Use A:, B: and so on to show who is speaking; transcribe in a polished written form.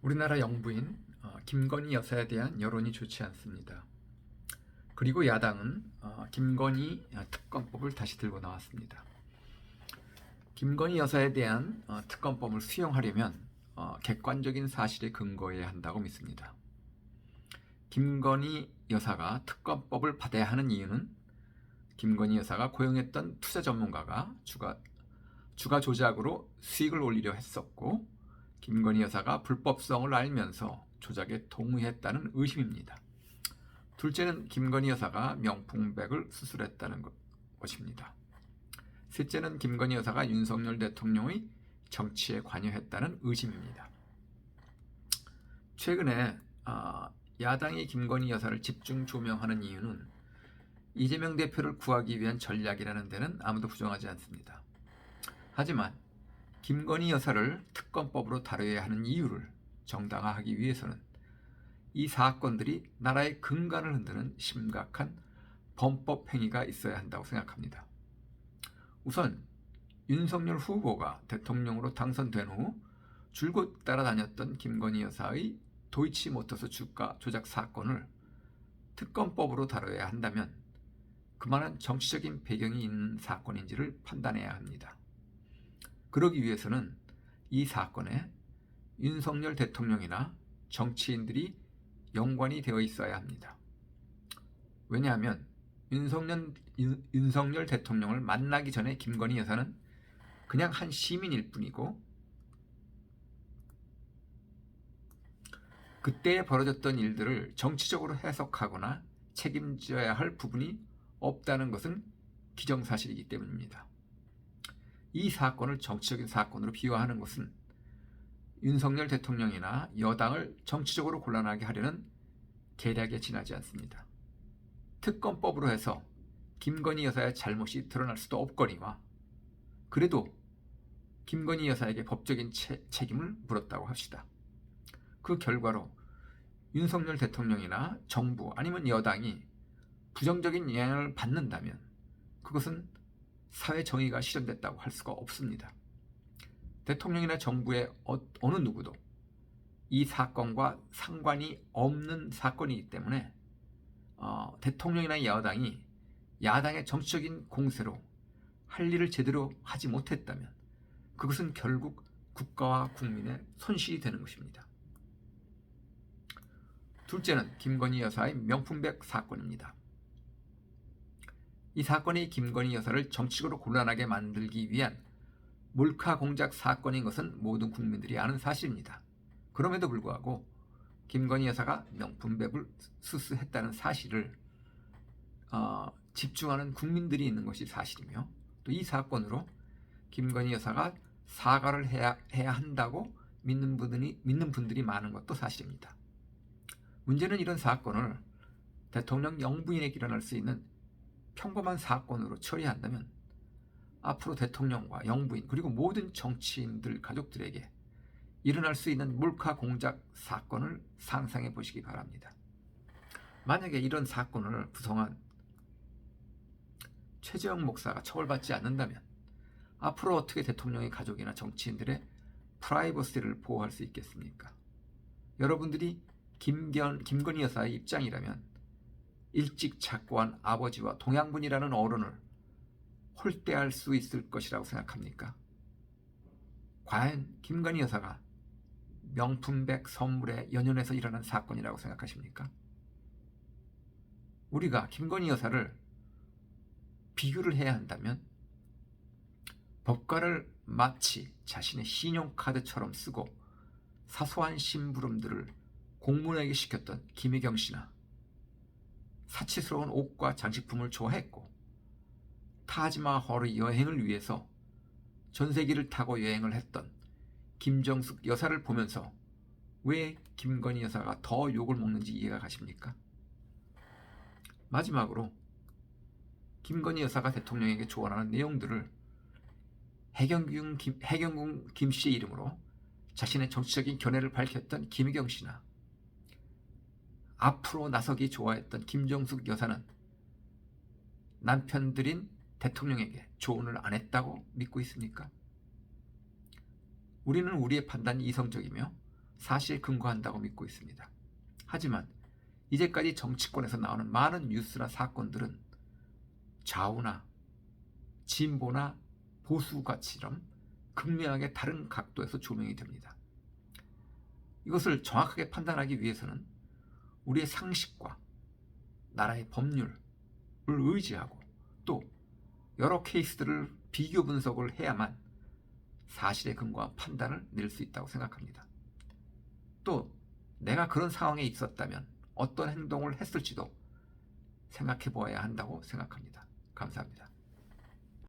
A: 우리나라 영부인 김건희 여사에 대한 여론이 좋지 않습니다. 그리고 야당은 김건희 특검법을 다시 들고 나왔습니다. 김건희 여사에 대한 특검법을 수용하려면 객관적인 사실에 근거해야 한다고 믿습니다. 김건희 여사가 특검법을 받아야 하는 이유는 김건희 여사가 고용했던 투자 전문가가 주가 조작으로 수익을 올리려 했었고, 김건희 여사가 불법성을 알면서 조작에 동의했다는 의심입니다. 둘째는 김건희 여사가 명품백을 수술했다는 것입니다. 셋째는 김건희 여사가 윤석열 대통령의 정치에 관여했다는 의심입니다. 최근에 야당이 김건희 여사를 집중 조명하는 이유는 이재명 대표를 구하기 위한 전략이라는 데는 아무도 부정하지 않습니다. 하지만 김건희 여사를 특검법으로 다뤄야 하는 이유를 정당화하기 위해서는 이 사건들이 나라의 근간을 흔드는 심각한 범법 행위가 있어야 한다고 생각합니다. 우선 윤석열 후보가 대통령으로 당선된 후 줄곧 따라다녔던 김건희 여사의 도이치모터스 주가 조작 사건을 특검법으로 다뤄야 한다면 그만한 정치적인 배경이 있는 사건인지를 판단해야 합니다. 그러기 위해서는 이 사건에 윤석열 대통령이나 정치인들이 연관이 되어 있어야 합니다. 왜냐하면 윤석열 대통령을 만나기 전에 김건희 여사는 그냥 한 시민일 뿐이고, 그때 벌어졌던 일들을 정치적으로 해석하거나 책임져야 할 부분이 없다는 것은 기정사실이기 때문입니다. 이 사건을 정치적인 사건으로 비화하는 것은 윤석열 대통령이나 여당을 정치적으로 곤란하게 하려는 계략에 지나지 않습니다. 특검법으로 해서 김건희 여사의 잘못이 드러날 수도 없거니와, 그래도 김건희 여사에게 법적인 책임을 물었다고 합시다. 그 결과로 윤석열 대통령이나 정부 아니면 여당이 부정적인 영향을 받는다면 그것은 사회 정의가 실현됐다고 할 수가 없습니다. 대통령이나 정부의 어느 누구도 이 사건과 상관이 없는 사건이기 때문에 대통령이나 여당이 야당의 정치적인 공세로 할 일을 제대로 하지 못했다면 그것은 결국 국가와 국민의 손실이 되는 것입니다. 둘째는 김건희 여사의 명품백 사건입니다. 이 사건이 김건희 여사를 정치적으로 곤란하게 만들기 위한 몰카 공작 사건인 것은 모든 국민들이 아는 사실입니다. 그럼에도 불구하고 김건희 여사가 명품백을 수수했다는 사실을 집중하는 국민들이 있는 것이 사실이며, 또 이 사건으로 김건희 여사가 사과를 해야 한다고 믿는 분들이 많은 것도 사실입니다. 문제는 이런 사건을 대통령 영부인에게 일어날 수 있는 평범한 사건으로 처리한다면 앞으로 대통령과 영부인 그리고 모든 정치인들 가족들에게 일어날 수 있는 몰카 공작 사건을 상상해 보시기 바랍니다. 만약에 이런 사건을 구성한 최재형 목사가 처벌받지 않는다면 앞으로 어떻게 대통령의 가족이나 정치인들의 프라이버시를 보호할 수 있겠습니까? 여러분들이 김건희 여사의 입장이라면 일찍 착고한 아버지와 동양분이라는 어른을 홀대할 수 있을 것이라고 생각합니까? 과연 김건희 여사가 명품백 선물에 연연해서 일어난 사건이라고 생각하십니까? 우리가 김건희 여사를 비교를 해야 한다면 법과를 마치 자신의 신용카드처럼 쓰고 사소한 심부름들을 공무원에게 시켰던 김혜경 씨나 사치스러운 옷과 장식품을 좋아했고 타지마할의 여행을 위해서 전세기를 타고 여행을 했던 김정숙 여사를 보면서 왜 김건희 여사가 더 욕을 먹는지 이해가 가십니까? 마지막으로 김건희 여사가 대통령에게 조언하는 내용들을 해경궁 김 씨의 이름으로 자신의 정치적인 견해를 밝혔던 김혜경 씨나 앞으로 나서기 좋아했던 김정숙 여사는 남편들인 대통령에게 조언을 안 했다고 믿고 있습니까? 우리는 우리의 판단이 이성적이며 사실에 근거한다고 믿고 있습니다. 하지만 이제까지 정치권에서 나오는 많은 뉴스나 사건들은 좌우나 진보나 보수 가치처럼 극명하게 다른 각도에서 조명이 됩니다. 이것을 정확하게 판단하기 위해서는 우리의 상식과 나라의 법률을 의지하고 또 여러 케이스들을 비교 분석을 해야만 사실에 근거한 판단을 낼 수 있다고 생각합니다. 또 내가 그런 상황에 있었다면 어떤 행동을 했을지도 생각해 보아야 한다고 생각합니다. 감사합니다.